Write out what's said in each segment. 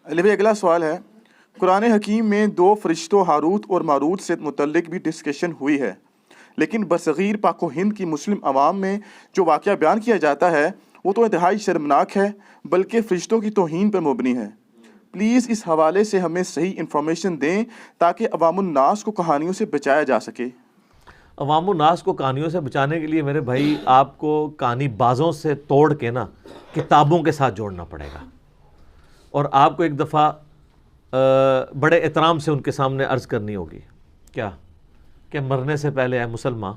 علی بھائی اگلا سوال ہے، قرآن حکیم میں دو فرشتوں ہاروت اور ماروت سے متعلق بھی ڈسکشن ہوئی ہے، لیکن برصغیر پاک و ہند کی مسلم عوام میں جو واقعہ بیان کیا جاتا ہے وہ تو انتہائی شرمناک ہے، بلکہ فرشتوں کی توہین پر مبنی ہے۔ پلیز اس حوالے سے ہمیں صحیح انفارمیشن دیں تاکہ عوام الناس کو کہانیوں سے بچایا جا سکے۔ عوام الناس کو کہانیوں سے بچانے کے لیے میرے بھائی آپ کو کہانی بازوں سے توڑ کے نا کتابوں کے ساتھ جوڑنا پڑے گا، اور آپ کو ایک دفعہ بڑے احترام سے ان کے سامنے عرض کرنی ہوگی کیا کہ مرنے سے پہلے اے مسلمان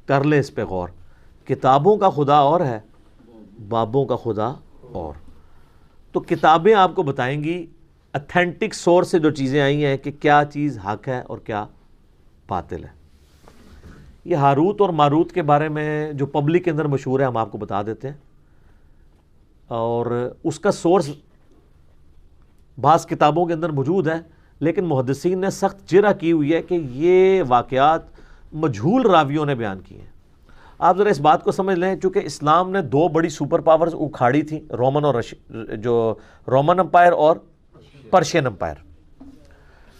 کر لے اس پہ غور، کتابوں کا خدا اور ہے، بابوں کا خدا اور۔ تو کتابیں آپ کو بتائیں گی اتھینٹک سورس سے جو چیزیں آئی ہیں کہ کیا چیز حق ہے اور کیا باطل ہے۔ یہ ہاروت اور ماروت کے بارے میں جو پبلک کے اندر مشہور ہے ہم آپ کو بتا دیتے ہیں، اور اس کا سورس بعض کتابوں کے اندر موجود ہے، لیکن محدثین نے سخت جرح کی ہوئی ہے کہ یہ واقعات مجہول راویوں نے بیان کیے ہیں۔ آپ ذرا اس بات کو سمجھ لیں، چونکہ اسلام نے دو بڑی سپر پاورز اکھاڑی تھیں، رومن امپائر اور پرشین امپائر،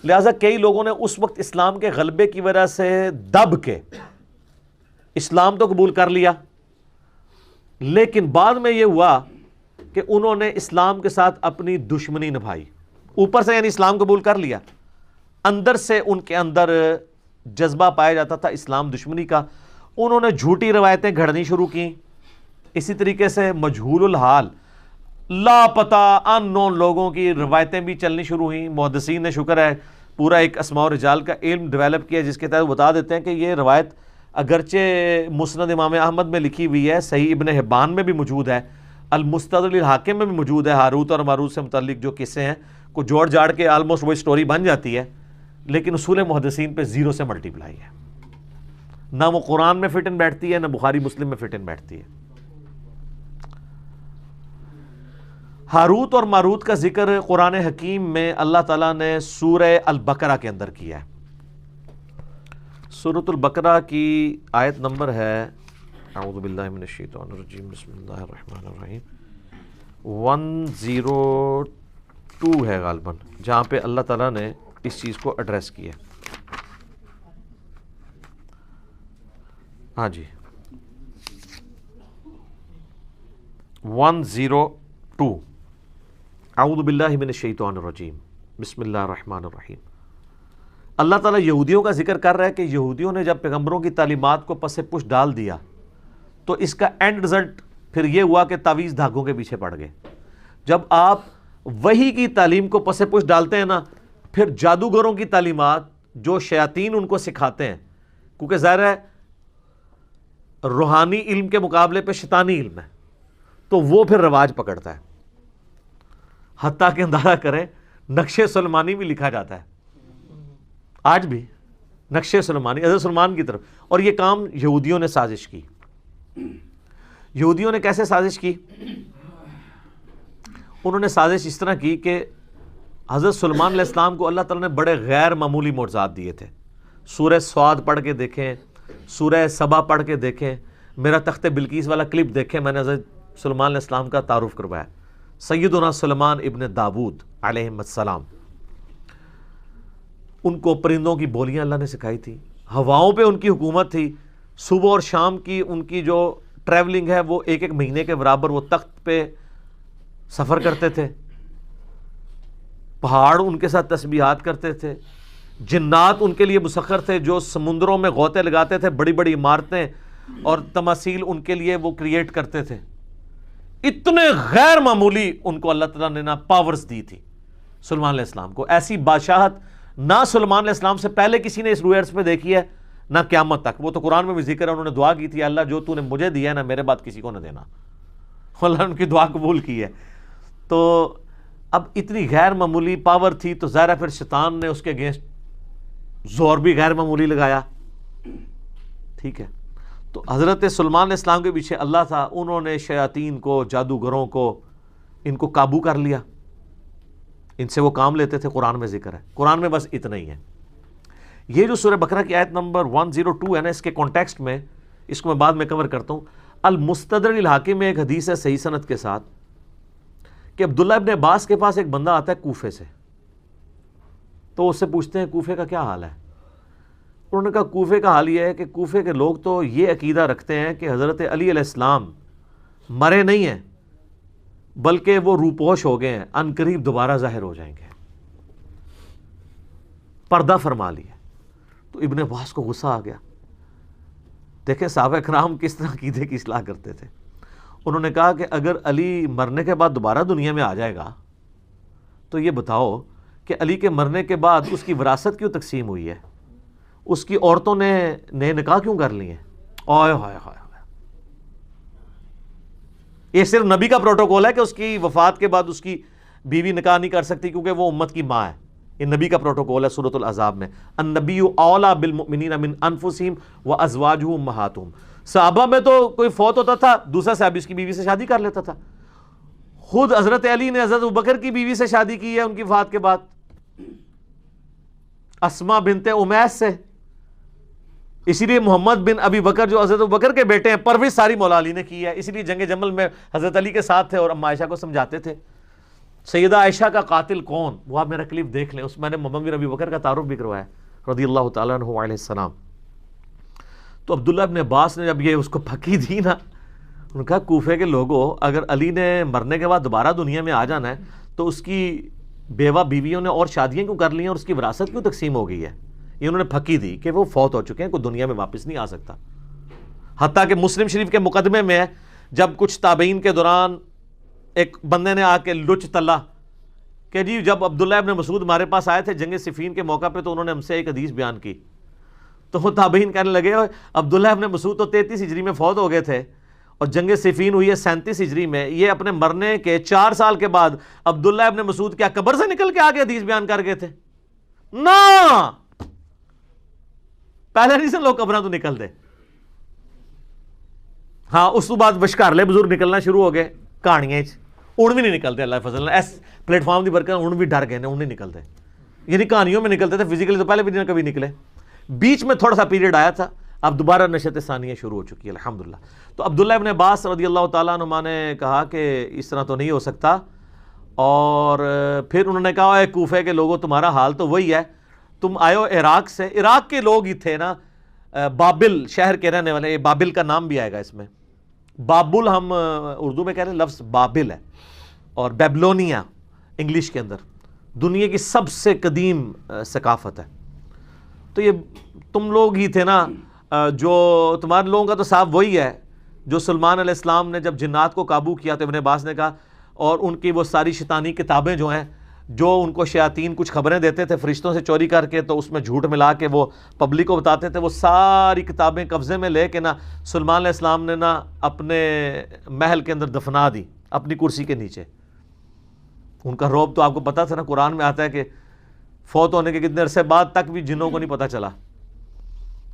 لہٰذا کئی لوگوں نے اس وقت اسلام کے غلبے کی وجہ سے دب کے اسلام تو قبول کر لیا، لیکن بعد میں یہ ہوا کہ انہوں نے اسلام کے ساتھ اپنی دشمنی نبھائی۔ اوپر سے یعنی اسلام قبول کر لیا، اندر سے ان کے اندر جذبہ پایا جاتا تھا اسلام دشمنی کا، انہوں نے جھوٹی روایتیں گھڑنی شروع کی۔ اسی طریقے سے مجہول الحال لاپتہ ان نون لوگوں کی روایتیں بھی چلنی شروع ہوئیں۔ محدثین نے شکر ہے پورا ایک اسماء و رجال کا علم ڈیولپ کیا، جس کے تحت بتا دیتے ہیں کہ یہ روایت اگرچہ مسند امام احمد میں لکھی ہوئی ہے، صحیح ابن حبان میں بھی موجود ہے، المستدرک الحاکم میں بھی موجود ہے، ہاروت اور ماروت سے متعلق جو قصے ہیں کو جوڑ جاڑ کے آلموسٹ وہی سٹوری بن جاتی ہے، لیکن اصول محدثین پہ زیرو سے ملٹیپلائی ہے، نہ وہ قرآن میں فٹ ان بیٹھتی ہے، نہ بخاری مسلم میں فٹ ان بیٹھتی ہے۔ ہاروت اور ماروت کا ذکر قرآن حکیم میں اللہ تعالیٰ نے سورہ البقرہ کے اندر کیا ہے۔ سورۃ البقرہ کی آیت نمبر ہے، اعوذ باللہ من الشیطان الرجیم، بسم اللہ الرحمن الرحیم، 102 ہے غالباً، جہاں پہ اللہ تعالیٰ نے اس چیز کو ایڈریس کیا۔ ہاں جی 102، اعوذ باللہ من الشیطان الرجیم، بسم اللہ الرحمن الرحیم۔ اللہ تعالیٰ یہودیوں کا ذکر کر رہا ہے کہ یہودیوں نے جب پیغمبروں کی تعلیمات کو پس پش ڈال دیا تو اس کا اینڈ رزلٹ پھر یہ ہوا کہ تعویذ دھاگوں کے پیچھے پڑ گئے۔ جب آپ وحی کی تعلیم کو پس پش ڈالتے ہیں نا، پھر جادوگروں کی تعلیمات جو شیاطین ان کو سکھاتے ہیں، کیونکہ ظاہر ہے روحانی علم کے مقابلے پہ شیطانی علم ہے، تو وہ پھر رواج پکڑتا ہے، حتیٰ کہ اندازہ کریں نقش سلیمانی بھی لکھا جاتا ہے آج بھی، نقش سلیمانی حضرت سلمان کی طرف، اور یہ کام یہودیوں نے سازش کی۔ یہودیوں نے کیسے سازش کی؟ انہوں نے سازش اس طرح کی کہ حضرت سلمان علیہ السلام کو اللہ تعالیٰ نے بڑے غیر معمولی معجزات دیے تھے۔ سورہ سعد پڑھ کے دیکھیں، سورہ سبا پڑھ کے دیکھیں، میرا تخت بلقیس والا کلپ دیکھیں، میں نے حضرت سلمان علیہ السلام کا تعارف کروایا، سیدنا سلمان ابن داود علیہ السلام۔ ان کو پرندوں کی بولیاں اللہ نے سکھائی تھی، ہواؤں پہ ان کی حکومت تھی، صبح اور شام کی ان کی جو ٹریولنگ ہے وہ ایک ایک مہینے کے برابر وہ تخت پہ سفر کرتے تھے، پہاڑ ان کے ساتھ تسبیحات کرتے تھے، جنات ان کے لیے مسخر تھے جو سمندروں میں غوطے لگاتے تھے، بڑی بڑی عمارتیں اور تماثیل ان کے لیے وہ کریٹ کرتے تھے۔ اتنے غیر معمولی ان کو اللہ تعالیٰ نے نا پاورز دی تھی سلمان علیہ السلام کو، ایسی بادشاہت نہ سلمان علیہ السلام سے پہلے کسی نے اس روح ارض پہ دیکھی ہے نہ قیامت تک۔ وہ تو قرآن میں بھی ذکر ہے، انہوں نے دعا کی تھی، اللہ جو تو نے مجھے دیا ہے نا میرے بعد کسی کو نہ دینا، اللہ نے ان کی دعا قبول کی ہے۔ تو اب اتنی غیر معمولی پاور تھی تو ظاہر ہے پھر شیطان نے اس کے اگینسٹ زور بھی غیر معمولی لگایا، ٹھیک ہے۔ تو حضرت سلمان علیہ السلام کے پیچھے اللہ تھا، انہوں نے شیاطین کو، جادوگروں کو، ان کو قابو کر لیا، ان سے وہ کام لیتے تھے، قرآن میں ذکر ہے، قرآن میں بس اتنا ہی ہے۔ یہ جو سورہ بقرہ کی آیت نمبر 102 ہے نا، اس کے کانٹیکسٹ میں اس کو میں بعد میں کور کرتا ہوں۔ المستدرک الحاکم میں ایک حدیث ہے صحیح سند کے ساتھ کہ عبداللہ ابن عباس کے پاس ایک بندہ آتا ہے کوفے سے، تو اس سے پوچھتے ہیں کوفے کا کیا حال ہے؟ انہوں نے کہا کوفے کا حال یہ ہے کہ کوفے کے لوگ تو یہ عقیدہ رکھتے ہیں کہ حضرت علی علیہ السلام مرے نہیں ہیں بلکہ وہ روپوش ہو گئے ہیں، ان قریب دوبارہ ظاہر ہو جائیں گے، پردہ فرما لیا۔ تو ابن عباس کو غصہ آ گیا۔ دیکھیں صحابہ کرام کس طرح عقیدے کی اصلاح کرتے تھے۔ انہوں نے کہا کہ اگر علی مرنے کے بعد دوبارہ دنیا میں آ جائے گا تو یہ بتاؤ کہ علی کے مرنے کے بعد اس کی وراثت کیوں تقسیم ہوئی ہے، اس کی عورتوں نے نئے نکاح کیوں کر لیے ہیں؟ آئے ہائے ہائے، یہ صرف نبی کا پروٹوکول ہے کہ اس کی وفات کے بعد اس کی بیوی نکاح نہیں کر سکتی کیونکہ وہ امت کی ماں ہے۔ یہ نبی کا پروٹوکول ہے سورۃ الاحزاب میں، النبی اولیٰ بالمؤمنین من انفسہم وازواجہ امہاتہم۔ صحابہ میں تو کوئی فوت ہوتا تھا دوسرا صحابی اس کی بیوی سے شادی کر لیتا تھا، خود حضرت علی نے حضرت ابوبکر کی بیوی سے شادی کی ہے ان کی وفات کے بعد، اسماء بنت امیس سے۔ اسی لیے محمد بن ابی بکر جو حضرت ابوبکر کے بیٹے ہیں پرورش ساری مولا علی نے کی ہے، اسی لیے جنگ جمل میں حضرت علی کے ساتھ تھے اور اما عائشہ کو سمجھاتے تھے۔ سیدہ عائشہ کا قاتل کون، وہ آپ میرا کلپ دیکھ لیں، اس میں نے محمد بن ابی بکر کا تعارف بھی کروایا رضی اللہ تعالیٰ عنہ علیہ السلام۔ تو عبداللہ ابن عباس نے جب یہ اس کو پھکی دی نا، انہوں نے کہا کوفے کے لوگوں اگر علی نے مرنے کے بعد دوبارہ دنیا میں آ جانا ہے تو اس کی بیوہ بیویوں نے اور شادیاں کیوں کر لی ہیں اور اس کی وراثت کیوں تقسیم ہو گئی ہے؟ یہ انہوں نے پھکی دی کہ وہ فوت ہو چکے ہیں، کوئی دنیا میں واپس نہیں آ سکتا۔ حتیٰ کہ مسلم شریف کے مقدمے میں ہے جب کچھ تابعین کے دوران ایک بندے نے آ کے لچ تلا کہ جی جب عبداللہ ابن مسعود ہمارے پاس آئے تھے جنگ صفین کے موقع پہ تو انہوں نے ہم سے ایک حدیث بیان کی، تو وہ تابعین کہنے لگے عبداللہ ابن مسعود تو 33 ہجری میں فوت ہو گئے تھے اور جنگ صفین ہوئی ہے 37 ہجری میں، یہ اپنے مرنے کے 4 سال کے بعد عبداللہ ابن مسعود کیا قبر سے نکل کے آگے حدیث بیان کر گئے تھے؟ نا پہلے نہیں سے لوگ قبروں تو نکل دے۔ ہاں اس تو بعد بشکارلے بزرگ نکلنا شروع ہو گئے کہانیاں، اُن بھی نہیں نکلتے اللہ فضل اس پلیٹ فارم کی برکت، اُن بھی ڈر گئے اُن نہیں نکلتے، یعنی کہانیوں میں نکلتے تھے، فزیکلی تو پہلے بھی کبھی نکلے، بیچ میں تھوڑا سا پیریڈ آیا تھا، اب دوبارہ نشت ثانیہ شروع ہو چکی ہے الحمدللہ۔ تو عبداللہ ابن عباس رضی اللہ تعالیٰ عنہ نے کہا کہ اس طرح تو نہیں ہو سکتا، اور پھر انہوں نے کہا اے کوفے کے لوگوں تمہارا حال تو وہی ہے، تم آئے ہو عراق سے، عراق کے لوگ ہی تھے نا، بابل شہر کے رہنے والے، یہ بابل کا نام بھی آئے گا اس میں، بابل ہم اردو میں کہہ رہے ہیں، لفظ بابل ہے اور بیبلونیا انگلش کے اندر دنیا کی سب سے قدیم ثقافت ہے۔ تو یہ تم لوگ ہی تھے نا، جو تمہارے لوگوں کا تو صاحب وہی ہے جو سلمان علیہ السلام نے جب جنات کو قابو کیا تو ابن عباس نے کہا، اور ان کی وہ ساری شیطانی کتابیں جو ہیں جو ان کو شیاطین کچھ خبریں دیتے تھے فرشتوں سے چوری کر کے، تو اس میں جھوٹ ملا کے وہ پبلک کو بتاتے تھے، وہ ساری کتابیں قبضے میں لے کے نا سلمان علیہ السلام نے نا اپنے محل کے اندر دفنا دی اپنی کرسی کے نیچے۔ ان کا رعب تو آپ کو پتا تھا نا، قرآن میں آتا ہے کہ فوت ہونے کے کتنے عرصے بعد تک بھی جنوں کو نہیں پتا چلا،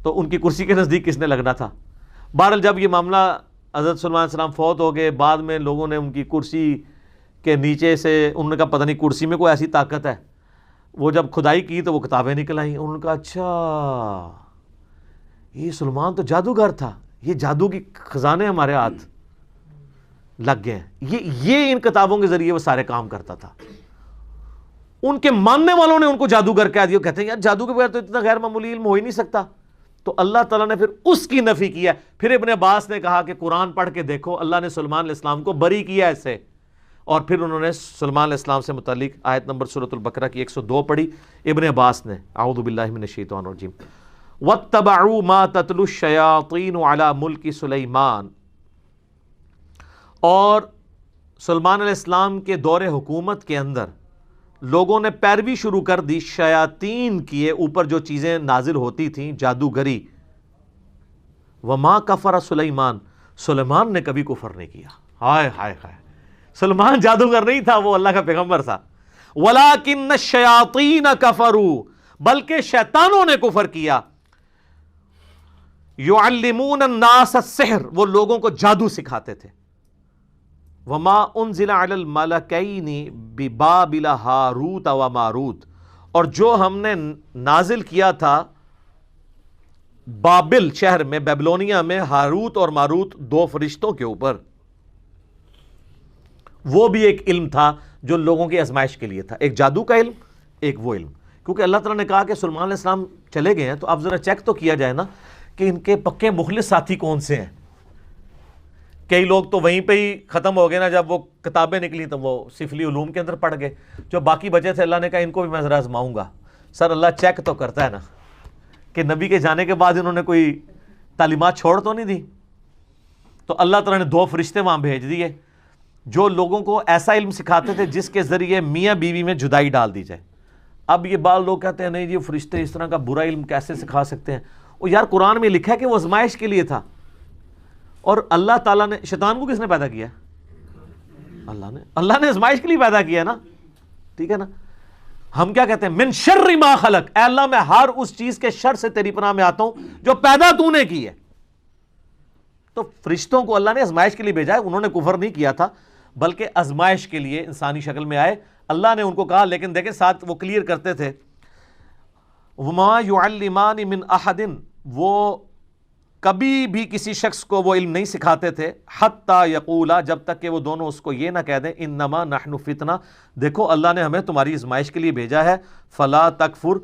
تو ان کی کرسی کے نزدیک کس نے لگنا تھا۔ بہرحال جب یہ معاملہ حضرت سلمان علیہ السلام فوت ہو گئے، بعد میں لوگوں نے ان کی کرسی کے نیچے سے انہوں نے کہا پتہ نہیں کرسی میں کوئی ایسی طاقت ہے، وہ جب کھدائی کی تو وہ کتابیں نکل آئیں، انہوں نے کہا اچھا یہ سلمان تو جادوگر تھا، یہ جادو کی خزانے ہمارے ہاتھ لگ گئے ہیں، یہ ان کتابوں کے ذریعے وہ سارے کام کرتا تھا۔ ان کے ماننے والوں نے ان کو جادوگر کہہ دیا، کہتے ہیں یار جادو کے بغیر تو اتنا غیر معمولی علم ہو ہی نہیں سکتا، تو اللہ تعالیٰ نے پھر اس کی نفی کیا۔ پھر ابن عباس نے کہا کہ قرآن پڑھ کے دیکھو، اللہ نے سلمان علیہ السلام کو بری کیا اس سے، اور پھر انہوں نے سلمان علیہ السلام سے متعلق آیت نمبر سورۃ البقرہ کی 102 پڑھی ابن عباس نے، اعوذ باللہ من الشیطان الرجیم، وَاتَّبَعُوا مَا تَتْلُو الشَّيَاطِينُ عَلَى مُلْكِ سُلَيْمَانَ، اور سلمان علیہ السلام کے دور حکومت کے اندر لوگوں نے پیروی شروع کر دی شیاطین کی اوپر جو چیزیں نازل ہوتی تھیں جادوگری۔ وَمَا كَفَرَ سُلَيْمَانَ، سلیمان نے کبھی کفر نہیں کیا، ہائے ہائے ہائے، سلمان جادوگر نہیں تھا، وہ اللہ کا پیغمبر تھا۔ وَلَٰكِنَّ الشَّيَاطِينَ كَفَرُوا، بلکہ شیطانوں نے کفر کیا۔ يُعَلِّمُونَ النَّاسَ السِّحْرَ، وہ لوگوں کو جادو سکھاتے تھے۔ وَمَا أُنزِلَ عَلَى الْمَلَكَيْنِ بِبَابِلَ ہاروت وَمَاروت، اور جو ہم نے نازل کیا تھا بابل شہر میں، بیبلونیا میں، ہاروت اور ماروت 2 فرشتوں کے اوپر۔ وہ بھی ایک علم تھا جو لوگوں کی آزمائش کے لیے تھا، ایک جادو کا علم، ایک وہ علم. کیونکہ اللہ تعالیٰ نے کہا کہ سلیمان علیہ السلام چلے گئے ہیں تو اب ذرا چیک تو کیا جائے نا کہ ان کے پکے مخلص ساتھی کون سے ہیں. کئی لوگ تو وہیں پہ ہی ختم ہو گئے نا، جب وہ کتابیں نکلی تو وہ سفلی علوم کے اندر پڑ گئے. جو باقی بچے تھے اللہ نے کہا ان کو بھی میں ذرا آزماؤں گا. سر اللہ چیک تو کرتا ہے نا کہ نبی کے جانے کے بعد انہوں نے کوئی تعلیمات چھوڑ تو نہیں دی. تو اللہ تعالیٰ نے 2 فرشتے وہاں بھیج دیے جو لوگوں کو ایسا علم سکھاتے تھے جس کے ذریعے میاں بیوی میں جدائی ڈال دی جائے. اب یہ بعض لوگ کہتے ہیں نہیں جی فرشتے اس طرح کا برا علم کیسے سکھا سکتے ہیں. وہ یار قرآن میں لکھا ہے کہ وہ آزمائش کے لیے تھا. اور اللہ تعالیٰ نے، شیطان کو کس نے پیدا کیا؟ اللہ نے آزمائش کے لیے پیدا کیا نا. ٹھیک ہے نا. ہم کیا کہتے ہیں؟ من شر ما خلق، اے اللہ میں ہر اس چیز کے شر سے تیری پناہ میں آتا ہوں جو پیدا تو نے کی ہے. تو فرشتوں کو اللہ نے آزمائش کے لیے بھیجا ہے. انہوں نے کفر نہیں کیا تھا بلکہ آزمائش کے لیے انسانی شکل میں آئے. اللہ نے ان کو کہا، لیکن دیکھیں ساتھ وہ کلیئر کرتے تھے وما يعلمان من احد، وہ کبھی بھی کسی شخص کو وہ علم نہیں سکھاتے تھے حتی یقولا، جب تک کہ وہ دونوں اس کو یہ نہ کہہ دیں انما نحن فتنہ، دیکھو اللہ نے ہمیں تمہاری آزمائش کے لیے بھیجا ہے، فلا تکفر،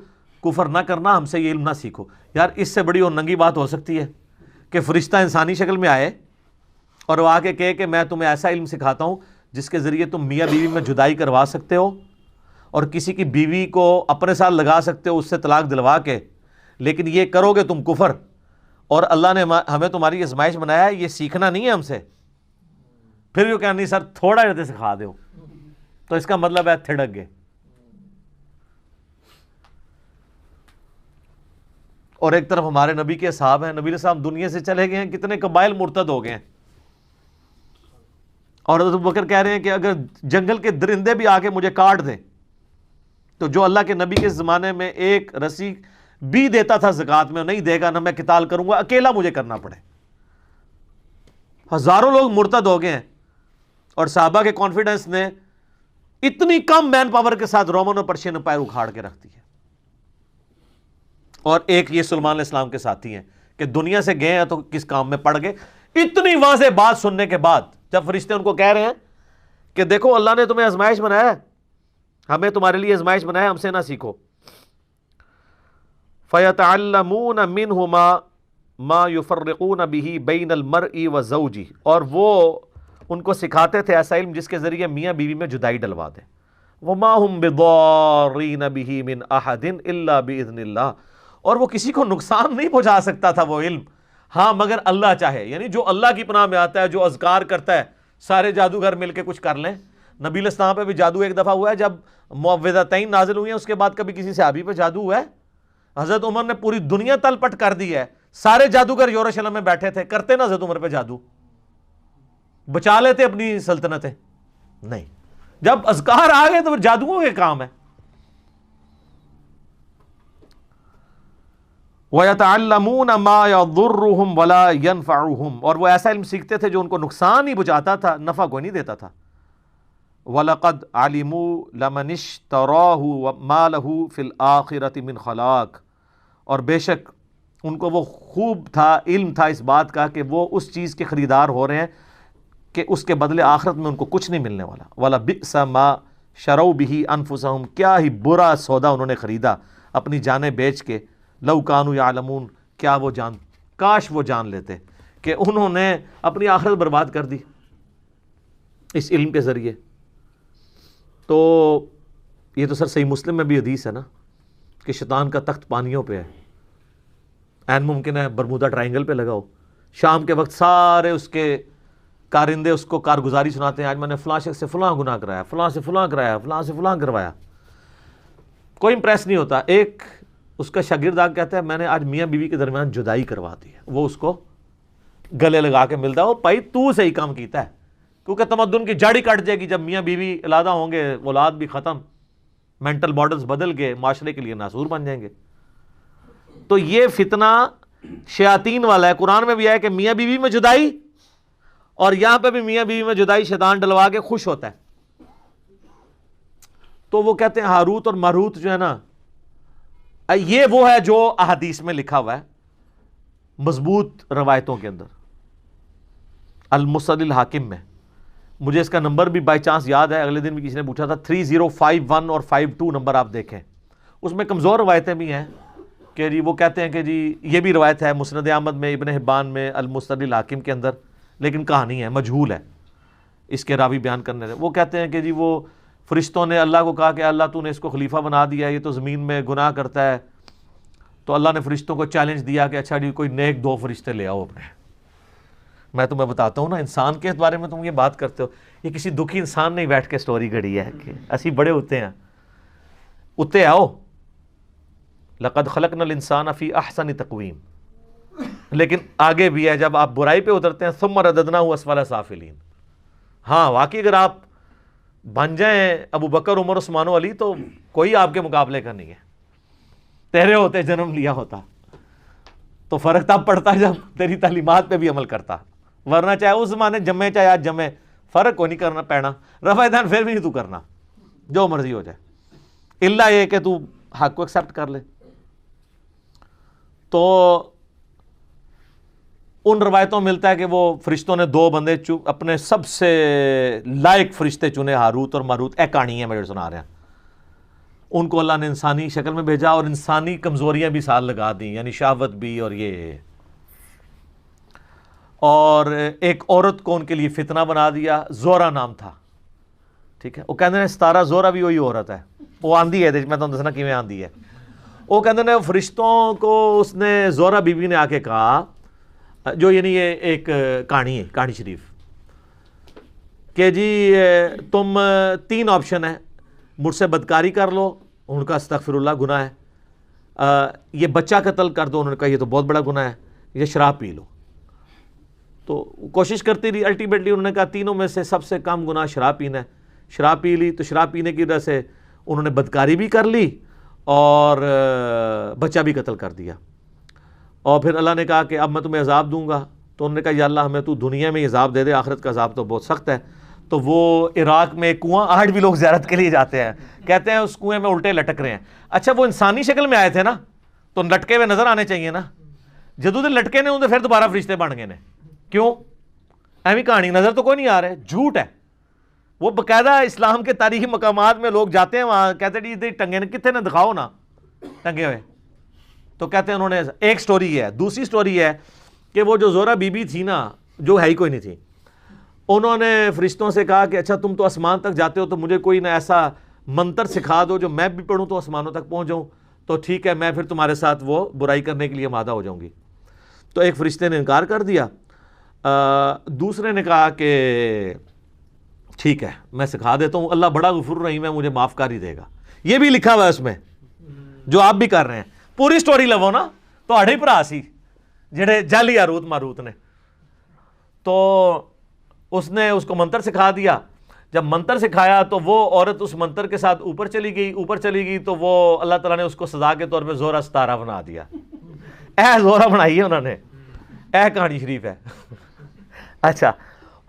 کفر نہ کرنا، ہم سے یہ علم نہ سیکھو. یار اس سے بڑی اور ننگی بات ہو سکتی ہے کہ فرشتہ انسانی شکل میں آئے اور وہ آ کے کہے کہ میں تمہیں ایسا علم سکھاتا ہوں جس کے ذریعے تم میاں بیوی میں جدائی کروا سکتے ہو اور کسی کی بیوی کو اپنے ساتھ لگا سکتے ہو اس سے طلاق دلوا کے، لیکن یہ کرو گے تم کفر، اور اللہ نے ہمیں تمہاری آزمائش بنایا ہے، یہ سیکھنا نہیں ہے ہم سے. پھر بھی وہ کہنا نہیں سر تھوڑا جیسے سکھا دو، تو اس کا مطلب ہے تھڑک گئے. اور ایک طرف ہمارے نبی کے اصحاب ہیں، نبی علیہ السلام دنیا سے چلے گئے ہیں، کتنے قبائل مرتد ہو گئے ہیں. اور حضرت ابوبکر کہہ رہے ہیں کہ اگر جنگل کے درندے بھی آ کے مجھے کاٹ دیں تو جو اللہ کے نبی کے زمانے میں ایک رسی بھی دیتا تھا زکوٰۃ میں نہیں دے گا، نہ میں قتال کروں گا، اکیلا مجھے کرنا پڑے. ہزاروں لوگ مرتد ہو گئے ہیں اور صحابہ کے کانفیڈنس نے اتنی کم مین پاور کے ساتھ رومن اور پرشین امپائر اکھاڑ کے رکھ دی ہے. اور ایک یہ سلیمان علیہ السلام کے ساتھی ہیں کہ دنیا سے گئے ہیں تو کس کام میں پڑ گئے. اتنی واضح بات سننے کے بعد جب فرشتے ان کو کہہ رہے ہیں کہ دیکھو اللہ نے تمہیں آزمائش بنایا ہے، ہمیں تمہارے لیے آزمائش بنایا ہے، ہم سے نہ سیکھو. فَيَتَعَلَّمُونَ مِنْهُمَا مَا يُفَرِّقُونَ بِهِ بَيْنَ الْمَرْءِ وَزَوْجِهِ، اور وہ ان کو سکھاتے تھے ایسا علم جس کے ذریعے میاں بیوی میں جدائی ڈلوا دیں. وَمَا هُمْ بِضَارِّينَ بِهِ مِنْ أَحَدٍ إِلَّا بِإِذْنِ اللَّهِ، اور وہ کسی کو نقصان نہیں پہنچا سکتا تھا وہ علم، ہاں مگر اللہ چاہے. یعنی جو اللہ کی پناہ میں آتا ہے، جو اذکار کرتا ہے، سارے جادوگر مل کے کچھ کر لیں. نبی علیہ السلام پہ بھی جادو ایک دفعہ ہوا ہے جب معوذتین نازل ہوئی ہیں، اس کے بعد کبھی کسی صحابی پہ جادو ہوا ہے؟ حضرت عمر نے پوری دنیا تل پٹ کر دی ہے، سارے جادوگر یروشلم میں بیٹھے تھے، کرتے نا حضرت عمر پہ جادو؟ بچا لیتے اپنی سلطنتیں؟ نہیں. جب اذکار آ گئے تو پھر جادوؤں کے کام ہے. وَيَتَعَلَّمُونَ مَا يَضُرُّهُمْ وَلَا يَنْفَعُهُمْ، اور وہ ایسا علم سیکھتے تھے جو ان کو نقصان ہی پہنچاتا تھا، نفع کو نہیں دیتا تھا. وَلَقَدْ عَلِمُوا لَمَنِ اشْتَرَاهُ مَا لَهُ فِي الْآخِرَةِ مِنْ خَلَاقٍ، اور بے شک ان کو وہ خوب تھا، علم تھا اس بات کا کہ وہ اس چیز کے خریدار ہو رہے ہیں کہ اس کے بدلے آخرت میں ان کو کچھ نہیں ملنے والا. وَلَبِئْسَ مَا شَرَوْا بِهِ أَنفُسَهُمْ، کیا ہی برا سودا انہوں نے خریدا اپنی جانیں بیچ کے. لو کانوا یعلمون، کیا وہ کاش وہ جان لیتے کہ انہوں نے اپنی آخرت برباد کر دی اس علم کے ذریعے. تو یہ تو سر صحیح مسلم میں بھی حدیث ہے نا کہ شیطان کا تخت پانیوں پہ ہے، عین ممکن ہے برمودا ٹرائنگل پہ لگا ہو. شام کے وقت سارے اس کے کارندے اس کو کارگزاری سناتے ہیں، آج میں نے فلاں شخص سے فلاں گناہ کرایا، فلاں سے فلاں کرایا، فلاں سے فلاں کروایا. کوئی امپریس نہیں ہوتا. ایک اس کا شاگرد آ کہتا ہے میں نے آج میاں بیوی کے درمیان جدائی کروا دی ہے. وہ اس کو گلے لگا کے ملتا ہے، وہ بھائی تو صحیح کام کیتا ہے، کیونکہ تمدن کی جڑ ہی کٹ جائے گی جب میاں بیوی علیحدہ ہوں گے، اولاد بھی ختم، مینٹل ماڈلز بدل گئے، معاشرے کے لیے ناسور بن جائیں گے. تو یہ فتنہ شیاطین والا ہے. قرآن میں بھی آیا کہ میاں بیوی میں جدائی، اور یہاں پہ بھی میاں بیوی میں جدائی شیطان ڈلوا کے خوش ہوتا ہے. تو وہ کہتے ہیں ہاروت اور ماروت جو ہے نا، یہ وہ ہے جو احادیث میں لکھا ہوا ہے مضبوط روایتوں کے اندر، المسند الحاکم میں. مجھے اس کا نمبر بھی بائی چانس یاد ہے, اگلے دن بھی کسی نے پوچھا تھا, 3051 اور 52 نمبر آپ دیکھیں. اس میں کمزور روایتیں بھی ہیں کہ جی وہ کہتے ہیں کہ جی یہ بھی روایت ہے مسند احمد میں, ابن حبان میں, المستدرک الحاکم کے اندر, لیکن کہانی ہے, مجہول ہے اس کے راوی بیان کرنے سے. وہ کہتے ہیں کہ جی وہ فرشتوں نے اللہ کو کہا کہ اللہ تو نے اس کو خلیفہ بنا دیا, یہ تو زمین میں گناہ کرتا ہے, تو اللہ نے فرشتوں کو چیلنج دیا کہ اچھا جی کوئی نیک 2 فرشتے لے آؤ اپنے. میں تمہیں بتاتا ہوں نا, انسان کے بارے میں تم یہ بات کرتے ہو, یہ کسی دکھی انسان نے بیٹھ کے سٹوری گھڑی ہے کہ اسی بڑے ہوتے ہیں, اتے آؤ, لقد خلقنا الانسان فی احسن تقویم. لیکن آگے بھی ہے, جب آپ برائی پہ اترتے ہیں ثم رددناہ اسفل سافلین. ہاں واقعی اگر آپ بن جائیں ابو بکر, عمر, عثمان و علی, تو کوئی آپ کے مقابلے کا نہیں ہے. تیرے ہوتے جنم لیا ہوتا تو فرق تب پڑتا جب تیری تعلیمات پہ بھی عمل کرتا, ورنہ چاہے اس زمانے جمے چاہے آج جمے, فرق کوئی نہیں کرنا پینا, رفع دین پھر بھی نہیں تو کرنا, جو مرضی ہو جائے, اللہ یہ کہ تو حق کو ایکسیپٹ کر لے. تو ان روایتوں میں ملتا ہے کہ وہ فرشتوں نے 2 بندے اپنے سب سے لائق فرشتے چنے, ہاروت اور ماروت. کہانی ہے میں جو سنا رہا ہیں, ان کو اللہ نے انسانی شکل میں بھیجا اور انسانی کمزوریاں بھی ساتھ لگا دیں, یعنی شہوت بھی اور یہ, اور ایک عورت کو ان کے لیے فتنہ بنا دیا, زورا نام تھا. ٹھیک ہے, وہ کہتے ہیں 17 زورا بھی وہی عورت ہے, وہ آندھی ہے, میں تمہیں دسنا کیویں آندھی ہے. وہ کہتے ہیں فرشتوں کو اس نے زورا بی بی نے آ کے کہا, جو یعنی یہ ایک کہانی ہے, کہانی شریف, کہ جی تم 3 آپشن ہیں, مجھ سے بدکاری کر لو, ان کا استغفر اللہ گناہ ہے, یہ بچہ قتل کر دو, انہوں نے کہا یہ تو بہت بڑا گناہ ہے, یہ شراب پی لو. تو کوشش کرتی رہی, الٹیمیٹلی انہوں نے کہا تینوں میں سے سب سے کم گناہ شراب پینا ہے. شراب پی لی, تو شراب پینے کی وجہ سے انہوں نے بدکاری بھی کر لی اور بچہ بھی قتل کر دیا. اور پھر اللہ نے کہا کہ اب میں تمہیں عذاب دوں گا. تو انہوں نے کہا یا اللہ ہمیں تو دنیا میں عذاب دے دے, آخرت کا عذاب تو بہت سخت ہے. تو وہ عراق میں ایک کنواں, آج بھی لوگ زیارت کے لیے جاتے ہیں, کہتے ہیں اس کنویں میں الٹے لٹک رہے ہیں. اچھا وہ انسانی شکل میں آئے تھے نا, تو لٹکے ہوئے نظر آنے چاہیے نا, جدو دے لٹکے نے پھر دوبارہ فرشتے بن گئے نے. کیوں ایویں کہانی, نظر تو کوئی نہیں آ رہے, جھوٹ ہے. وہ باقاعدہ اسلام کے تاریخی مقامات میں لوگ جاتے ہیں, وہاں کہتے ہیں جی ٹنگے نے کتنے نے دکھاؤ نا ٹنگے ہوئے. تو کہتے ہیں انہوں نے, ایک سٹوری ہے. دوسری سٹوری ہے کہ وہ جو زورا بی بی تھی نا, جو ہے ہی کوئی نہیں تھی, انہوں نے فرشتوں سے کہا کہ اچھا تم تو آسمان تک جاتے ہو, تو مجھے کوئی نہ ایسا منتر سکھا دو جو میں بھی پڑھوں تو آسمانوں تک پہنچ جاؤں, تو ٹھیک ہے میں پھر تمہارے ساتھ وہ برائی کرنے کے لیے آمادہ ہو جاؤں گی. تو ایک فرشتے نے انکار کر دیا, دوسرے نے کہا کہ ٹھیک ہے میں سکھا دیتا ہوں, اللہ بڑا غفور رحیم ہے, مجھے معاف کر ہی دے گا. یہ بھی لکھا ہوا ہے اس میں جو آپ بھی کر رہے ہیں. پوری سٹوری لو نا, تو اڑے بھرا سی جڑے جعلی ہاروت ماروت نے. تو اس نے اس کو منتر سکھا دیا. جب منتر سکھایا تو وہ عورت اس منتر کے ساتھ اوپر چلی گئی, تو وہ اللہ تعالیٰ نے اس کو سزا کے طور پہ زورا 17 بنا دیا. زورا بنائی ہے انہوں نے, کہانی شریف ہے. اچھا,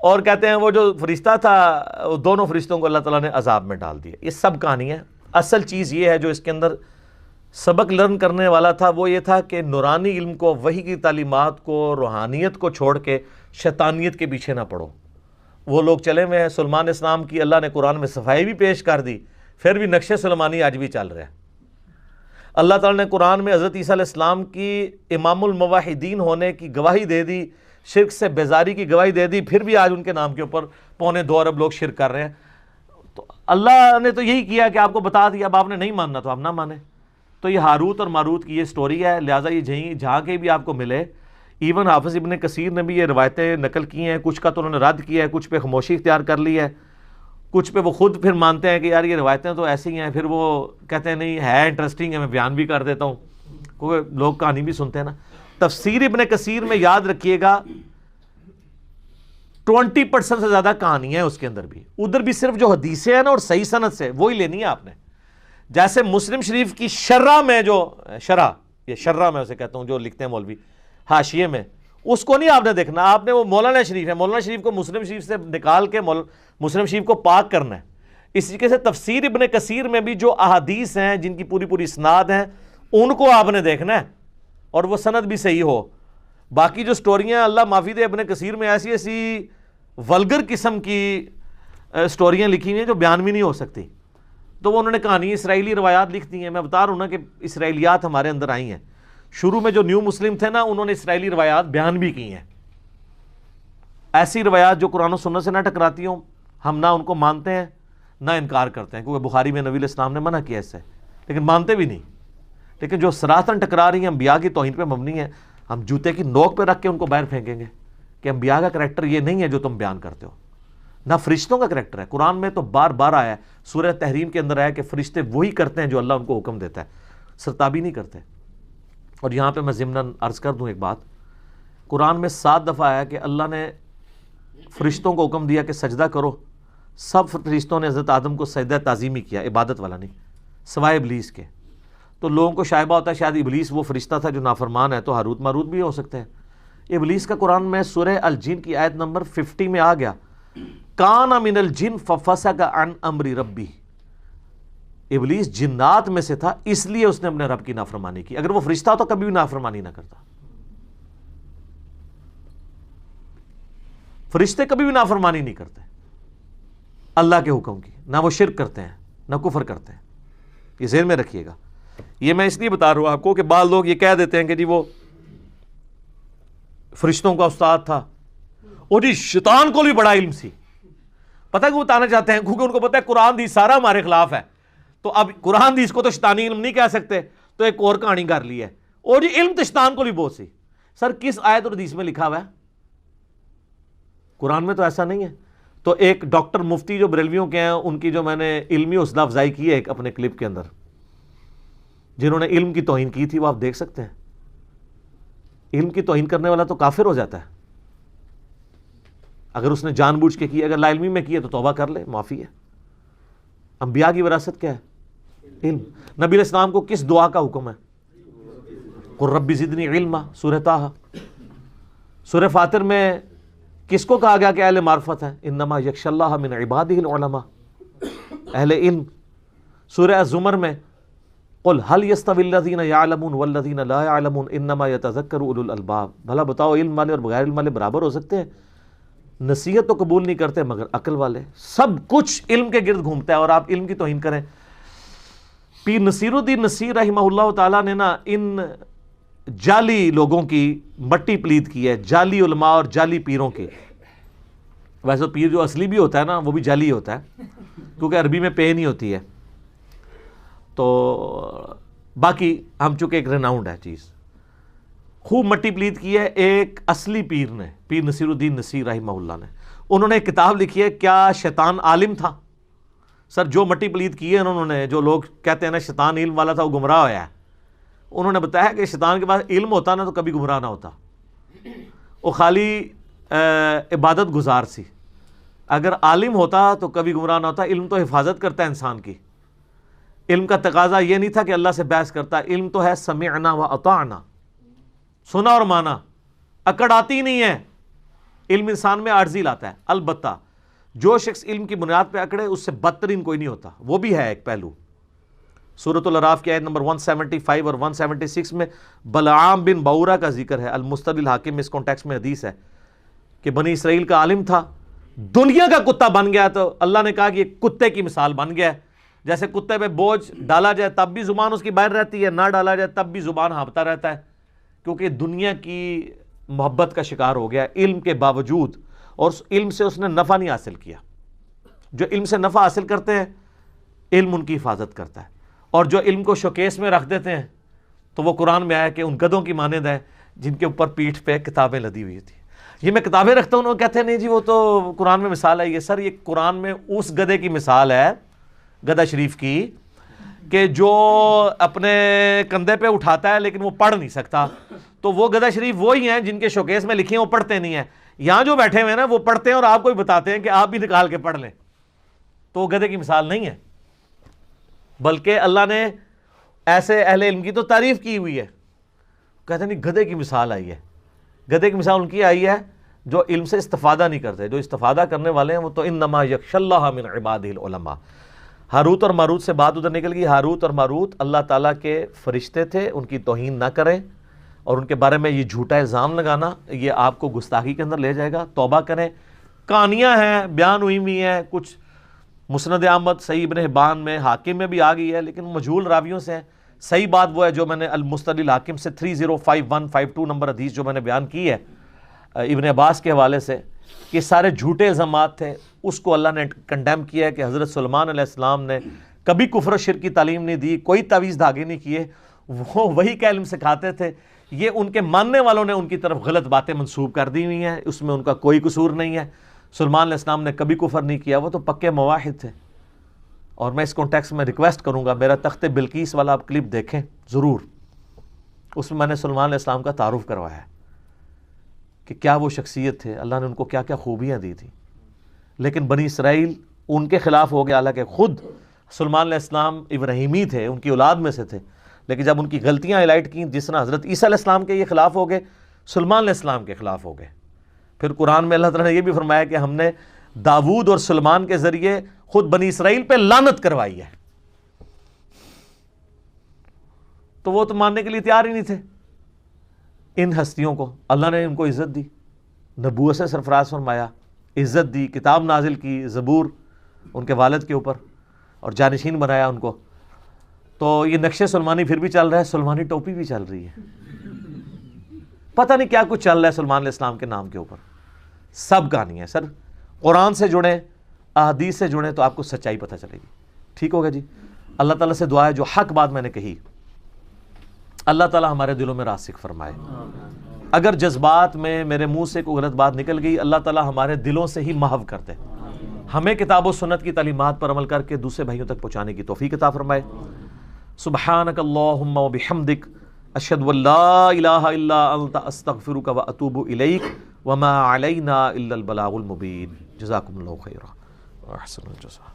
اور کہتے ہیں وہ جو فرشتہ تھا, دونوں فرشتوں کو اللہ تعالیٰ نے عذاب میں ڈال دیا. یہ سب کہانی ہے. اصل چیز یہ ہے جو اس کے اندر سبق لرن کرنے والا تھا, وہ یہ تھا کہ نورانی علم کو, وحی کی تعلیمات کو, روحانیت کو چھوڑ کے شیطانیت کے پیچھے نہ پڑو. وہ لوگ چلے ہوئے ہیں. سلیمان اسلام کی اللہ نے قرآن میں صفائی بھی پیش کر دی, پھر بھی نقش سلیمانی آج بھی چل رہا ہے. اللہ تعالیٰ نے قرآن میں حضرت عیسیٰ علیہ السلام کی امام الموحدین ہونے کی گواہی دے دی, شرک سے بیزاری کی گواہی دے دی, پھر بھی آج ان کے نام کے اوپر 2.25 ارب لوگ شرک کر رہے ہیں. تو اللہ نے تو یہی کیا کہ آپ کو بتا دیا, اب آپ نے نہیں ماننا تو آپ نہ مانیں. تو یہ ہاروت اور ماروت کی یہ سٹوری ہے, لہٰذا یہ جہاں کے بھی آپ کو ملے. ایون حافظ ابن کثیر نے بھی یہ روایتیں نقل کی ہیں, کچھ کا تو انہوں نے رد کیا ہے, کچھ پہ خاموشی اختیار کر لی ہے, کچھ پہ وہ خود پھر مانتے ہیں کہ یار یہ روایتیں تو ایسی ہیں, پھر وہ کہتے ہیں نہیں ہے انٹرسٹنگ ہے, میں بیان بھی کر دیتا ہوں, کیونکہ لوگ کہانی بھی سنتے ہیں نا. تفسیر ابن کثیر میں یاد رکھیے گا 20% سے زیادہ کہانی ہے اس کے اندر بھی. ادھر بھی صرف جو حدیثیں ہیں نا اور صحیح سند سے وہی لینی ہے آپ نے. جیسے مسلم شریف کی شرح میں جو شرح میں اسے کہتا ہوں جو لکھتے ہیں مولوی حاشیے میں, اس کو نہیں آپ نے دیکھنا, آپ نے وہ مولانا شریف ہے, مولانا شریف کو مسلم شریف سے نکال کے مسلم شریف کو پاک کرنا ہے. اس طریقے سے تفسیر ابن کثیر میں بھی جو احادیث ہیں جن کی پوری اسناد ہیں ان کو آپ نے دیکھنا ہے, اور وہ سند بھی صحیح ہو. باقی جو سٹوریاں اللہ معافی دے ابن کثیر میں ایسی ولگر قسم کی اسٹوریاں لکھی ہیں جو بیان بھی نہیں ہو سکتی، تو وہ انہوں نے کہانی اسرائیلی روایات لکھ دی ہیں. میں بتا رہا ہوں نا کہ اسرائیلیات ہمارے اندر آئی ہیں. شروع میں جو نیو مسلم تھے نا، انہوں نے اسرائیلی روایات بیان بھی کی ہیں. ایسی روایات جو قرآن و سنت سے نہ ٹکراتی ہوں، ہم نہ ان کو مانتے ہیں نہ انکار کرتے ہیں، کیونکہ بخاری میں نبی علیہ السلام نے منع کیا اس سے، لیکن مانتے بھی نہیں. لیکن جو سراحتاً ٹکرا رہی ہیں، انبیاء کی توہین پہ مبنی ہے، ہم جوتے کی نوک پہ رکھ کے ان کو باہر پھینکیں گے کہ انبیاء کا کریکٹر یہ نہیں ہے جو تم بیان کرتے ہو، نہ فرشتوں کا کریکٹر ہے. قرآن میں تو بار بار آیا ہے، سورہ تحریم کے اندر آیا کہ فرشتے وہی کرتے ہیں جو اللہ ان کو حکم دیتا ہے، سرتابی نہیں کرتے. اور یہاں پہ میں ضمناً عرض کر دوں ایک بات، قرآن میں 7 دفعہ آیا کہ اللہ نے فرشتوں کو حکم دیا کہ سجدہ کرو. سب فرشتوں نے حضرت آدم کو سجدہ تعظیمی کیا، عبادت والا نہیں، سوائے ابلیس کے. تو لوگوں کو شائبہ ہوتا ہے شاید ابلیس وہ فرشتہ تھا جو نافرمان ہے، تو ہاروت ماروت بھی ہو سکتے ہیں. ابلیس کا قرآن میں سورہ الجن کی آیت نمبر 50 میں آ گیا، کان من الجن ففسق عن امر ربی. ابلیس جنات میں سے تھا، اس لیے اس نے اپنے رب کی نافرمانی کی. اگر وہ فرشتہ تو کبھی بھی نافرمانی نہ کرتا. فرشتے کبھی بھی نافرمانی نہیں کرتے اللہ کے حکم کی، نہ وہ شرک کرتے ہیں نہ کفر کرتے ہیں. یہ ذہن میں رکھیے گا. یہ میں اس لیے بتا رہا ہوں آپ کو کہ بعض لوگ یہ کہہ دیتے ہیں کہ جی وہ فرشتوں کا استاد تھا، اور جی شیطان کو بھی بڑا علم سی. پتہ ہے کہ وہ بتانا چاہتے ہیں کیونکہ ان کو پتہ ہے قرآن حدیث سارا ہمارے خلاف ہے، تو اب قرآن حدیث کو تو شیطانی علم نہیں کہہ سکتے، تو ایک اور کہانی کر لی ہے، اور جی علم تو شیطان کو بھی بہت سی. سر کس آیت اور حدیث میں لکھا ہوا ہے؟ قرآن میں تو ایسا نہیں ہے. تو ایک ڈاکٹر مفتی جو بریلویوں کے ہیں، ان کی جو میں نے علمی حوصلہ افزائی کی ہے ایک اپنے کلپ کے اندر، جنہوں نے علم کی توہین کی تھی، وہ آپ دیکھ سکتے ہیں. علم کی توہین کرنے والا تو کافر ہو جاتا ہے اگر اس نے جان بوجھ کے کی. اگر لا علمی میں کی ہے تو توبہ کر لے، معافی ہے. انبیاء کی وراثت کیا ہے؟ علم. نبی علیہ السلام کو کس دعا کا حکم ہے؟ قل رب زدنی علما. سورہ طٰہٰ. سورہ فاطر میں کس کو کہا گیا کہ اہل معرفت ہیں؟ انما یخشی اللہ من عبادہ العلماء، اہل علم. سورہ الزمر میں قل هل يستوي الذين يعلمون والذين لا يعلمون انما يتذكر اولو الالباب. بھلا بتاؤ علم والے اور بغیر علم والے برابر ہو سکتے ہیں؟ نصیحت تو قبول نہیں کرتے مگر عقل والے. سب کچھ علم کے گرد گھومتا ہے اور آپ علم کی توہین کریں. پیر نصیر الدین نصیر رحمہ اللہ تعالیٰ نے نا ان جعلی لوگوں کی مٹی پلید کی ہے، جعلی علماء اور جعلی پیروں کی. ویسے پیر جو اصلی بھی ہوتا ہے نا وہ بھی جعلی ہوتا ہے، کیونکہ عربی میں پے نہیں ہوتی ہے. تو باقی ہم چونکہ ایک ریناؤنڈ ہے چیز، خوب مٹی پلید کی ہے ایک اصلی پیر نے، پیر نصیر الدین نصیر رحمہ اللہ نے. انہوں نے ایک کتاب لکھی ہے، کیا شیطان عالم تھا؟ سر جو مٹی پلید کی ہے انہوں نے، جو لوگ کہتے ہیں نا شیطان علم والا تھا وہ گمراہ ہوا ہے، انہوں نے بتایا کہ شیطان کے پاس علم ہوتا نا تو کبھی گمراہ نہ ہوتا، وہ خالی عبادت گزار سی. اگر عالم ہوتا تو کبھی گمراہ نہ ہوتا. علم تو حفاظت کرتا ہے انسان کی. علم کا تقاضا یہ نہیں تھا کہ اللہ سے بحث کرتا. علم تو ہے سمعنا و اطعنا، سنا اور مانا. اکڑ آتی نہیں ہے. علم انسان میں عاجزی لاتا ہے. البتہ جو شخص علم کی بنیاد پہ اکڑے اس سے بدترین کوئی نہیں ہوتا. وہ بھی ہے ایک پہلو. سورۃ الاعراف کی آیت نمبر 175 اور 176 میں بلعام بن بعورہ کا ذکر ہے. المستدل الحاکم میں اس کانٹیکس میں حدیث ہے کہ بنی اسرائیل کا عالم تھا، دنیا کا کتا بن گیا. تو اللہ نے کہا کہ یہ کتے کی مثال بن گیا ہے. جیسے کتے پہ بوجھ ڈالا جائے تب بھی زبان اس کی باہر رہتی ہے، نہ ڈالا جائے تب بھی زبان ہانپتا رہتا ہے، کیونکہ دنیا کی محبت کا شکار ہو گیا علم کے باوجود، اور علم سے اس نے نفع نہیں حاصل کیا. جو علم سے نفع حاصل کرتے ہیں علم ان کی حفاظت کرتا ہے، اور جو علم کو شوکیس میں رکھ دیتے ہیں تو وہ قرآن میں آیا کہ ان گدھوں کی مانند ہے جن کے اوپر پیٹھ پہ کتابیں لدی ہوئی تھی. یہ میں کتابیں رکھتا ہوں، وہ کہتے ہیں نہیں جی وہ تو قرآن میں مثال ہے. یہ سر یہ قرآن میں اس گدھے کی مثال ہے، گدھا شریف کی، کہ جو اپنے کندھے پہ اٹھاتا ہے لیکن وہ پڑھ نہیں سکتا. تو وہ گدھا شریف وہی ہیں جن کے شوکیس میں لکھے ہیں وہ پڑھتے نہیں ہیں. یہاں جو بیٹھے ہوئے ہیں نا وہ پڑھتے ہیں اور آپ کو بھی بتاتے ہیں کہ آپ بھی نکال کے پڑھ لیں. تو وہ گدھے کی مثال نہیں ہے، بلکہ اللہ نے ایسے اہل علم کی تو تعریف کی ہوئی ہے. کہتے ہیں نہیں گدھے کی مثال آئی ہے. گدھے کی مثال ان کی آئی ہے جو علم سے استفادہ نہیں کرتے. جو استفادہ کرنے والے ہیں وہ تو انما یخشی اللہ من عبادہ العلماء. ہاروت اور ماروت سے بات ادھر نکل گئی. ہاروت اور ماروت اللہ تعالیٰ کے فرشتے تھے، ان کی توہین نہ کریں، اور ان کے بارے میں یہ جھوٹا الزام لگانا یہ آپ کو گستاخی کے اندر لے جائے گا. توبہ کریں. کہانیاں ہیں، بیان ہوئی ہیں، کچھ مسند احمد، صحیح ابن حبان میں، حاکم میں بھی آ گئی ہے، لیکن مجہول راویوں سے ہیں۔ صحیح بات وہ ہے جو میں نے المستدل الحاکم سے 305152 نمبر حدیث جو میں نے بیان کی ہے ابن عباس کے حوالے سے، کہ سارے جھوٹے الزامات تھے، اس کو اللہ نے کنڈیم کیا ہے کہ حضرت سلیمان علیہ السلام نے کبھی کفر و شرک کی تعلیم نہیں دی، کوئی تعویذ دھاگے نہیں کیے، وہ وہی کا علم سکھاتے تھے۔ یہ ان کے ماننے والوں نے ان کی طرف غلط باتیں منسوب کر دی ہوئی ہیں، اس میں ان کا کوئی قصور نہیں ہے۔ سلیمان علیہ السلام نے کبھی کفر نہیں کیا، وہ تو پکے موحد تھے۔ اور میں اس کانٹیکس میں ریکویسٹ کروں گا، میرا تخت بلقیس والا آپ کلپ دیکھیں ضرور، اس میں میں نے سلیمان علیہ السلام کا تعارف کروایا ہے کہ کیا وہ شخصیت تھے، اللہ نے ان کو کیا کیا خوبیاں دی تھی۔ لیکن بنی اسرائیل ان کے خلاف ہو گیا، حالانکہ خود سلیمان علیہ السلام ابراہیمی تھے، ان کی اولاد میں سے تھے، لیکن جب ان کی غلطیاں ہائی لائٹ کیں، جس طرح حضرت عیسیٰ علیہ السلام کے یہ خلاف ہو گئے، سلیمان علیہ السلام کے خلاف ہو گئے۔ پھر قرآن میں اللہ تعالیٰ نے یہ بھی فرمایا کہ ہم نے داؤد اور سلیمان کے ذریعے خود بنی اسرائیل پہ لعنت کروائی ہے، تو وہ تو ماننے کے لیے تیار ہی نہیں تھے۔ ان ہستیوں کو اللہ نے ان کو عزت دی، نبوت سے سرفراز فرمایا، عزت دی، کتاب نازل کی، زبور ان کے والد کے اوپر، اور جانشین بنایا ان کو۔ تو یہ نقشِ سلمانی پھر بھی چل رہا ہے، سلمانی ٹوپی بھی چل رہی ہے، پتہ نہیں کیا کچھ چل رہا ہے سلیمان علیہ السلام کے نام کے اوپر۔ سب کہانی ہے سر، قرآن سے جڑیں، احادیث سے جڑیں تو آپ کو سچائی پتہ چلے گی۔ ٹھیک ہوگا جی؟ اللہ تعالیٰ سے دعا ہے جو حق بات میں نے کہی اللہ تعالیٰ ہمارے دلوں میں راسخ فرمائے۔ اگر جذبات میں میرے منہ سے کوئی غلط بات نکل گئی، اللہ تعالیٰ ہمارے دلوں سے ہی محو کر دے، ہمیں کتاب و سنت کی تعلیمات پر عمل کر کے دوسرے بھائیوں تک پہنچانے کی توفیق عطا فرمائے۔ سبحانک اللہم و بحمدک، اشہد ان لا الہ الا انت، استغفرک و اتوب الیک، وما علینا الا البلاغ المبین۔ جزاکم اللہ خیرا، احسن الجزاء۔